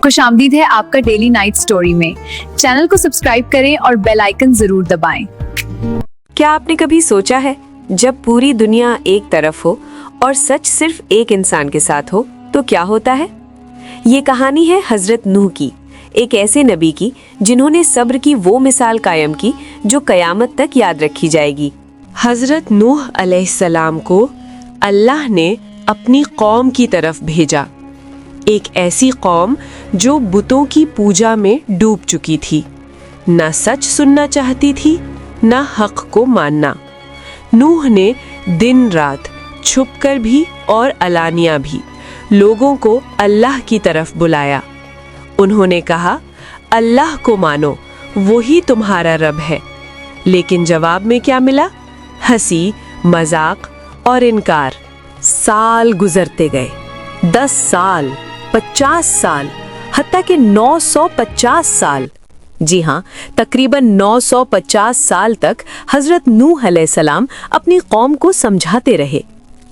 खुशामदीद है आपका daily night story में। चैनल को सब्सक्राइब करें और बेल आइकन जरूर दबाएं। क्या आपने कभी सोचा है जब पूरी दुनिया एक तरफ हो और सच सिर्फ एक इंसान के साथ हो तो क्या होता है? ये कहानी है हजरत नूह की, एक ऐसे नबी की जिन्होंने सब्र की वो मिसाल कायम की जो कयामत तक याद रखी जाएगी। हजरत नूह अलैहिस्सलाम को अल्लाह ने अपनी कौम की तरफ भेजा, एक ऐसी कौम जो बुतों की पूजा में डूब चुकी थी, न सच सुनना चाहती थी न हक को मानना। नूह ने दिन रात छुपकर भी और अलानिया भी लोगों को अल्लाह की तरफ बुलाया। उन्होंने कहा, अल्लाह को मानो, वही तुम्हारा रब है। लेकिन जवाब में क्या मिला? हंसी, मजाक और इनकार। साल गुजरते गए, 10 साल, 50 साल, हत्ता कि 950 साल। जी हाँ, तकरीबन 950 साल तक हजरत नूह अलैहिस्सलाम अपनी कौम को समझाते रहे,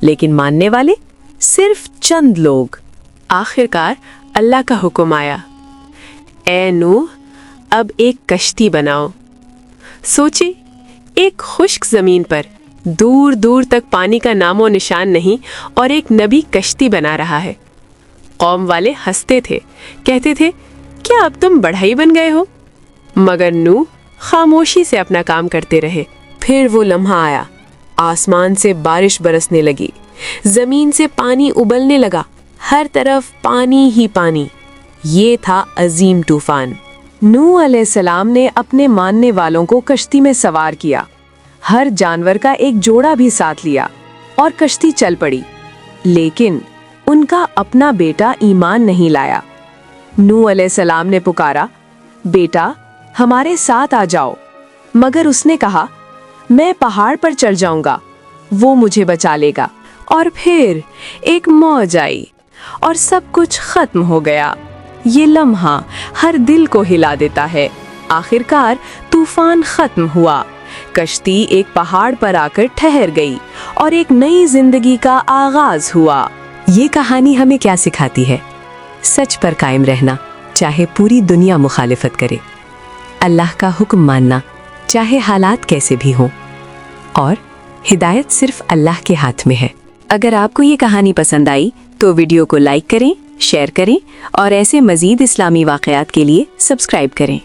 लेकिन मानने वाले सिर्फ चंद लोग। आखिरकार अल्लाह का हुक्म आया, ए नूह, अब एक कश्ती बनाओ। सोचे, एक खुश्क जमीन पर दूर दूर तक पानी का नामो निशान नहीं और एक नबी कश्ती बना रहा है। कौम वाले हंसते थे, कहते थे, क्या अब तुम बढ़ई बन गए हो? मगर नूह खामोशी से अपना काम करते रहे। फिर वो लम्हा आया, आसमान से बारिश बरसने लगी, जमीन से पानी उबलने लगा, हर तरफ पानी ही पानी। ये था अजीम तूफान। नूह अलैहिस्सलाम ने अपने मानने वालों को कश्ती में सवार किया, हर जानवर का एक जोड़ा भी साथ लिया और कश्ती चल पड़ी। लेकिन उनका अपना बेटा ईमान नहीं लाया। नूह अलैहिस्सलाम ने पुकारा, बेटा हमारे साथ आ जाओ। मगर उसने कहा, मैं पहाड़ पर चढ़ जाऊंगा, वो मुझे बचा लेगा। और फिर एक मौज आई और सब कुछ खत्म हो गया। ये लम्हा हर दिल को हिला देता है। आखिरकार तूफान खत्म हुआ, कश्ती एक पहाड़ पर आकर ठहर गई और एक नई जिंदगी का आगाज हुआ। ये कहानी हमें क्या सिखाती है? सच पर कायम रहना, चाहे पूरी दुनिया मुखालिफत करे। अल्लाह का हुक्म मानना, चाहे हालात कैसे भी हों। और हिदायत सिर्फ अल्लाह के हाथ में है। अगर आपको ये कहानी पसंद आई तो वीडियो को लाइक करें, शेयर करें और ऐसे मज़ीद इस्लामी वाक़यात के लिए सब्सक्राइब करें।